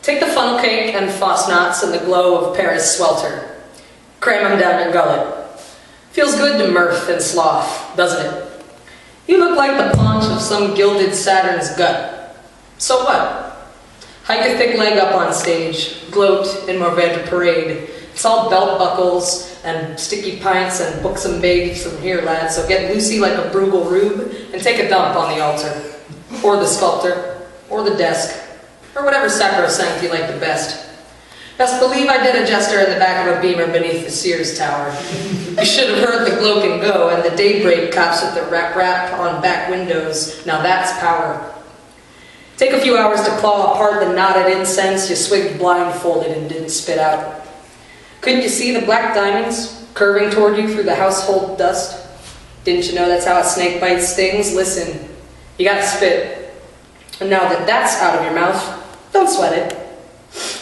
Take the funnel cake and Fosnauts and the glow of Paris swelter. Cram them down your gullet. Feels good to mirth and sloth, doesn't it? You look like the paunch of some gilded Saturn's gut. So what? Hike a thick leg up on stage, gloat in Mourvedre parade. It's all belt buckles and sticky pints and buxom babes from here, lad, so get loosey like a Bruegel Rube and take a dump on the altar, or the sculptor, or the desk, or whatever sacrosanct you like the best. Best believe I did a jester in the back of a beamer beneath the Sears Tower. You should have heard the gloat and go and the daybreak cops with the rap on back windows. Now that's power. Take a few hours to claw apart the knotted incense you swigged blindfolded and didn't spit out. Couldn't you see the black diamonds curving toward you through the household dust? Didn't you know that's how a snake bite stings? Listen, you gotta spit. And now that that's out of your mouth, don't sweat it.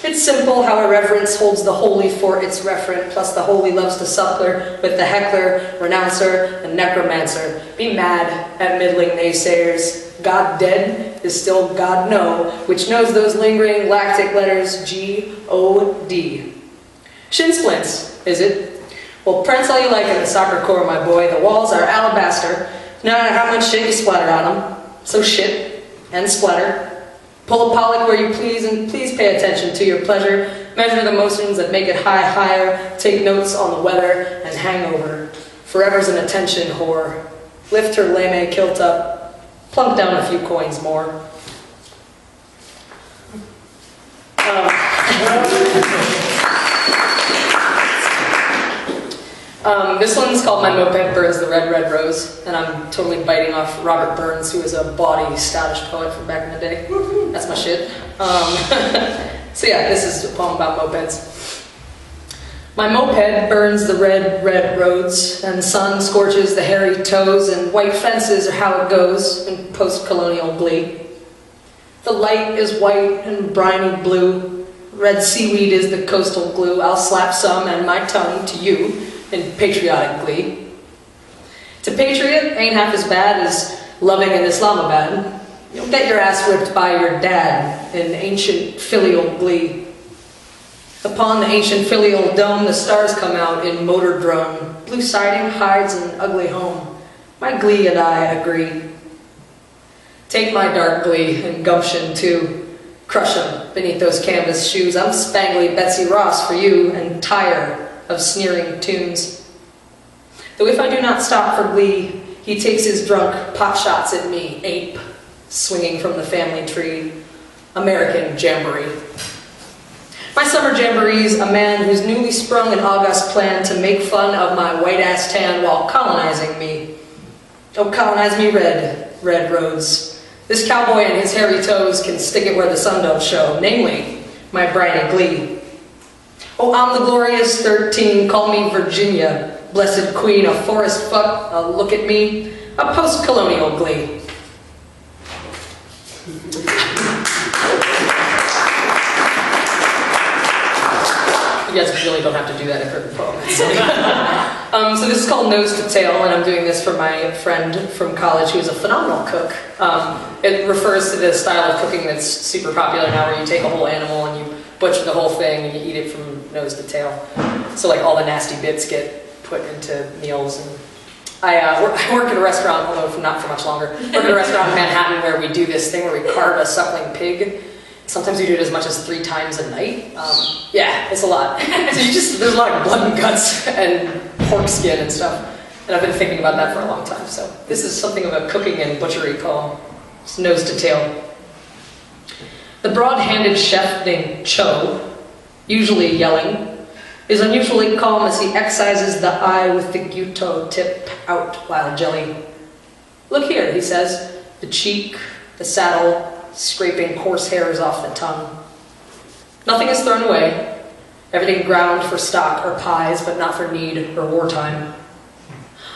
It's simple how irreverence holds the holy for its referent, plus the holy loves to suckler with the heckler, renouncer, and necromancer. Be mad at middling naysayers. God dead is still God no, which knows those lingering lactic letters G-O-D. Shin splints, is it? Well, prance all you like in the soccer core, my boy. The walls are alabaster, no matter how much shit you splatter on them. So shit and splatter. Pull a Pollock where you please, and please pay attention to your pleasure. Measure the motions that make it higher. Take notes on the weather and hangover. Forever's an attention whore. Lift her lame kilt up. Plunk down a few coins more. This one's called My Moped Burns the Red, Red Rose, and I'm totally biting off Robert Burns, who was a bawdy, stoutish poet from back in the day. That's my shit. So yeah, this is a poem about mopeds. My moped burns the red, red roads, and the sun scorches the hairy toes, and white fences are how it goes in post-colonial glee. The light is white and briny blue. Red seaweed is the coastal glue. I'll slap some and my tongue to you in patriotic glee. To patriot ain't half as bad as loving in Islamabad. You'll get your ass whipped by your dad in ancient filial glee. Upon the ancient filial dome, the stars come out in motor drone. Blue siding hides an ugly home. My glee and I agree. Take my dark glee and gumption too. Crush 'em beneath those canvas shoes. I'm spangly Betsy Ross for you and tire of sneering tunes. Though if I do not stop for glee, he takes his drunk pot shots at me, ape, swinging from the family tree. American jamboree. My summer jamboree's a man who's newly sprung an august plan to make fun of my white-ass tan while colonizing me. Oh, colonize me red, red roads. This cowboy and his hairy toes can stick it where the sun don't show, namely, my briny glee. Oh, I'm the glorious 13, call me Virginia, blessed queen, a forest fuck, look at me, a post-colonial glee. You guys really don't have to do that in her poem. So this is called Nose to Tail, and I'm doing this for my friend from college who is a phenomenal cook. It refers to the style of cooking that's super popular now, where you take a whole animal and you butcher the whole thing and you eat it from nose to tail. So like all the nasty bits get put into meals. And I work at a restaurant, although not for much longer. I work at a restaurant in Manhattan where we do this thing where we carve a suckling pig. Sometimes we do it as much as 3 times a night. Yeah, it's a lot. So there's a lot of blood and guts and pork skin and stuff. And I've been thinking about that for a long time. So this is something of a cooking and butchery poem. It's nose to tail. The broad-handed chef named Cho, usually yelling, is unusually calm as he excises the eye with the gyuto tip out while jelly. Look here, he says, the cheek, the saddle, scraping coarse hairs off the tongue. Nothing is thrown away. Everything ground for stock or pies, but not for need or wartime.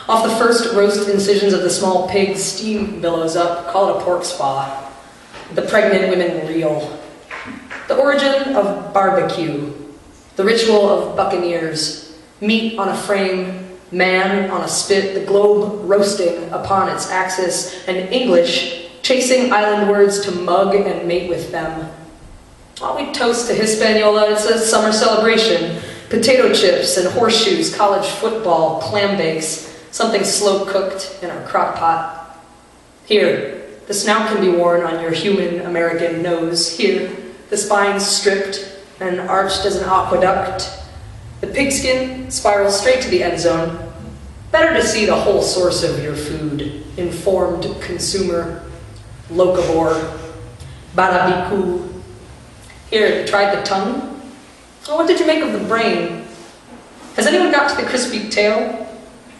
Off the first roast incisions of the small pig, steam billows up, call it a pork spa. The pregnant women reel. The origin of barbecue. The ritual of buccaneers. Meat on a frame, man on a spit, the globe roasting upon its axis, and English chasing island words to mug and mate with them. While we toast to Hispaniola, it's a summer celebration. Potato chips and horseshoes, college football, clam bakes, something slow cooked in our crock pot. Here, the snout can be worn on your human American nose. Here, the spine's stripped and arched as an aqueduct. The pigskin spirals straight to the end zone. Better to see the whole source of your food. Informed consumer, locavore, barabiku. Here, you tried the tongue? Oh, what did you make of the brain? Has anyone got to the crispy tail?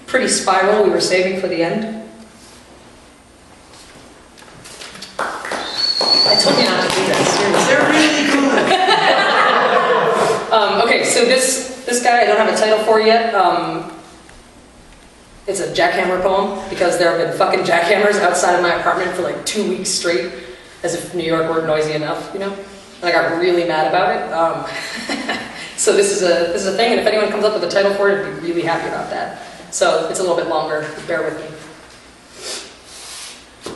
Pretty spiral we were saving for the end. I told you not to do that, seriously. They're really cool. Okay, so this guy I don't have a title for yet. It's a jackhammer poem, because there have been fucking jackhammers outside of my apartment for like 2 weeks straight, as if New York weren't noisy enough, you know? And I got really mad about it. So this is a thing, and if anyone comes up with a title for it, I'd be really happy about that. So it's a little bit longer, bear with me.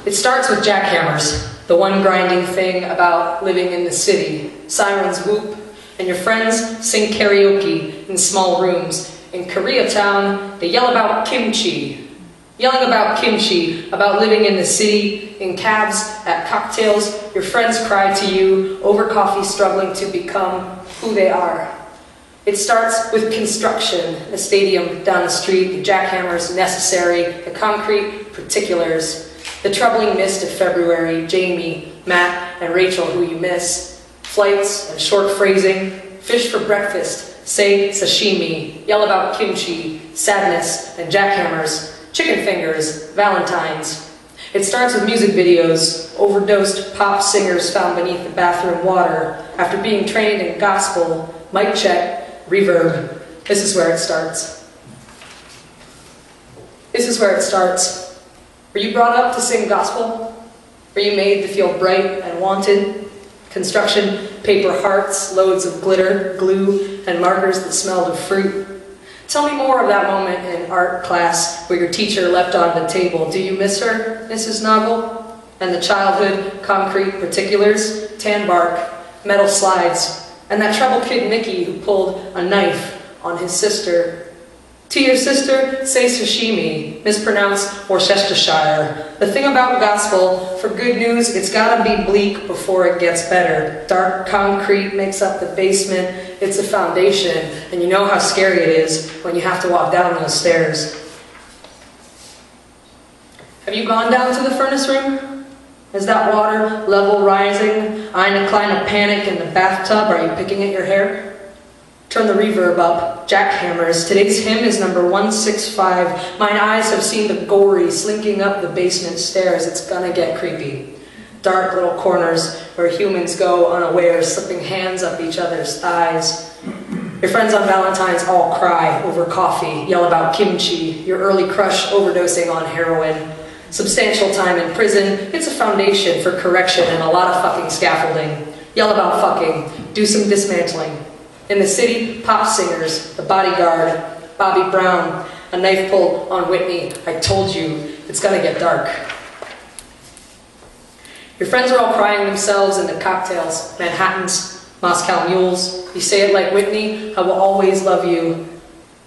It starts with jackhammers, the one grinding thing about living in the city. Sirens whoop, and your friends sing karaoke in small rooms. In Koreatown, they yell about kimchi. Yelling about kimchi, about living in the city, in cabs, at cocktails, your friends cry to you, over coffee struggling to become who they are. It starts with construction, the stadium down the street, the jackhammers necessary, the concrete particulars, the troubling mist of February, Jamie, Matt, and Rachel who you miss, flights and short phrasing, fish for breakfast, say sashimi, yell about kimchi, sadness and jackhammers, chicken fingers, Valentine's. It starts with music videos, overdosed pop singers found beneath the bathroom water, after being trained in gospel, mic check, reverb. This is where it starts. This is where it starts. Were you brought up to sing gospel? Were you made to feel bright and wanted? Construction, paper hearts, loads of glitter, glue, and markers that smelled of fruit. Tell me more of that moment in art class where your teacher leapt on the table. Do you miss her, Mrs. Noggle? And the childhood concrete particulars, tan bark, metal slides, and that treble kid Mickey who pulled a knife on his sister. To your sister, say sashimi, mispronounced Worcestershire. The thing about gospel, for good news, it's gotta be bleak before it gets better. Dark concrete makes up the basement, it's a foundation, and you know how scary it is when you have to walk down those stairs. Have you gone down to the furnace room? Is that water level rising? Eine kleine panic in the bathtub, are you picking at your hair? Turn the reverb up. Jackhammers. Today's hymn is number 165. Mine eyes have seen the gory slinking up the basement stairs. It's gonna get creepy. Dark little corners where humans go unaware, slipping hands up each other's thighs. Your friends on Valentine's all cry over coffee, yell about kimchi, your early crush overdosing on heroin. Substantial time in prison. It's a foundation for correction and a lot of fucking scaffolding. Yell about fucking. Do some dismantling. In the city, pop singers, The Bodyguard, Bobby Brown, a knife pulled on Whitney. I told you, it's gonna get dark. Your friends are all crying themselves into cocktails, Manhattans, Moscow mules. You say it like Whitney, I will always love you.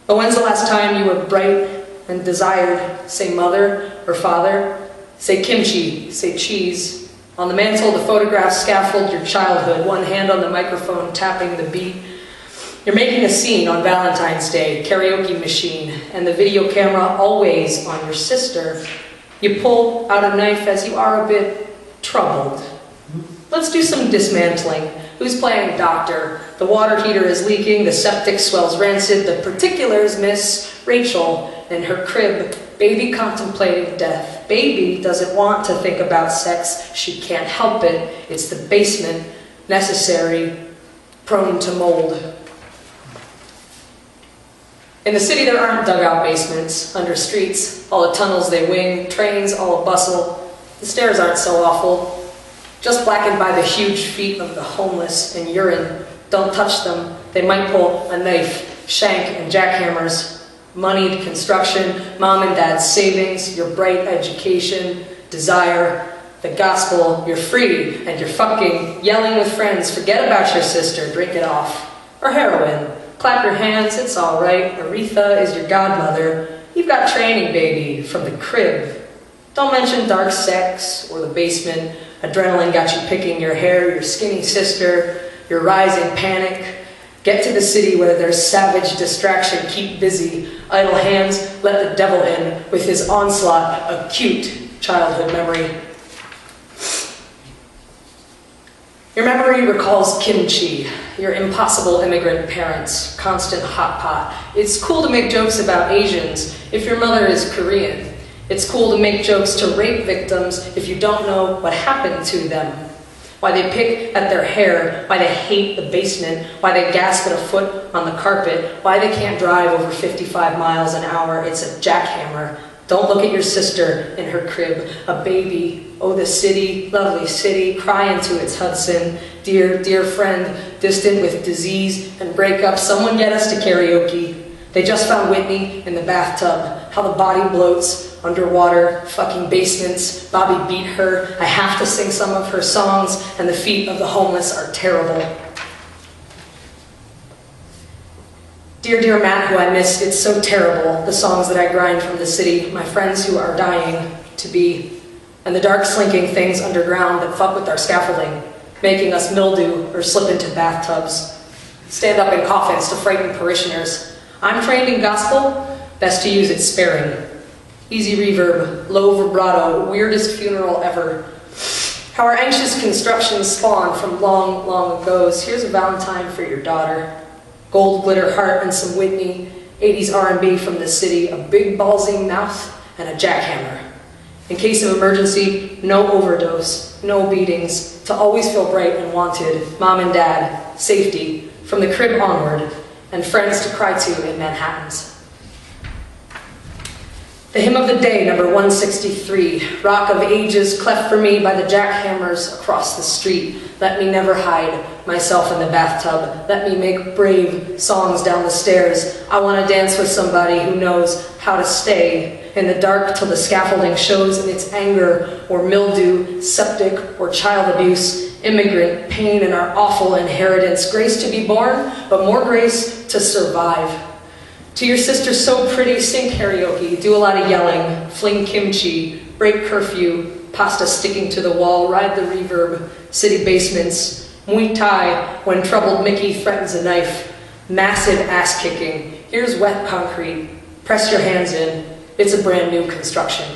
But when's the last time you were bright and desired? Say mother or father. Say kimchi, say cheese. On the mantle, the photographs scaffold your childhood, one hand on the microphone tapping the beat. You're making a scene on Valentine's Day, karaoke machine, and the video camera always on your sister. You pull out a knife as you are a bit troubled. Let's do some dismantling. Who's playing doctor? The water heater is leaking, the septic swells rancid, the particulars miss Rachel in her crib, baby contemplating death. Baby doesn't want to think about sex, she can't help it. It's the basement, necessary, prone to mold. In the city there aren't dugout basements, under streets, all the tunnels they wing, trains all a bustle. The stairs aren't so awful, just blackened by the huge feet of the homeless and urine. Don't touch them, they might pull a knife, shank and jackhammers. Moneyed construction, mom and dad's savings, your bright education, desire. The gospel, you're free, and you're fucking yelling with friends, forget about your sister, drink it off. Or heroin, clap your hands, it's alright, Aretha is your godmother, you've got training, baby, from the crib. Don't mention dark sex or the basement, adrenaline got you picking your hair, your skinny sister, your rising panic. Get to the city where there's savage distraction, keep busy, idle hands, let the devil in with his onslaught, acute childhood memory. Your memory recalls kimchi, your impossible immigrant parents, constant hot pot. It's cool to make jokes about Asians if your mother is Korean. It's cool to make jokes to rape victims if you don't know what happened to them. Why they pick at their hair, why they hate the basement, why they gasp at a foot on the carpet, why they can't drive over 55 miles an hour, it's a jackhammer. Don't look at your sister in her crib, a baby. Oh, the city, lovely city, cry into its Hudson. Dear, dear friend, distant with disease and breakup, someone get us to karaoke. They just found Whitney in the bathtub, how the body bloats, underwater, fucking basements, Bobby beat her, I have to sing some of her songs, and the feet of the homeless are terrible. Dear, dear Matt, who I missed, it's so terrible, the songs that I grind from the city, my friends who are dying to be, and the dark slinking things underground that fuck with our scaffolding, making us mildew or slip into bathtubs. Stand up in coffins to frighten parishioners. I'm trained in gospel, best to use it sparing. Easy reverb, low vibrato, weirdest funeral ever. How our anxious constructions spawn from long, long ago's. Here's a Valentine for your daughter. Gold glitter heart and some Whitney, 80s R&B from the city, a big ballsy mouth and a jackhammer. In case of emergency, no overdose, no beatings, to always feel bright and wanted, mom and dad, safety, from the crib onward, and friends to cry to in Manhattan's. The hymn of the day, number 163, Rock of Ages, cleft for me by the jackhammers across the street. Let me never hide myself in the bathtub. Let me make brave songs down the stairs. I want to dance with somebody who knows how to stay in the dark till the scaffolding shows in its anger or mildew, septic or child abuse, immigrant pain in our awful inheritance. Grace to be born, but more grace to survive. To your sister so pretty, sing karaoke, do a lot of yelling, fling kimchi, break curfew, pasta sticking to the wall, ride the reverb, city basements, Muay Thai when troubled Mickey threatens a knife, massive ass kicking, here's wet concrete, press your hands in, it's a brand new construction.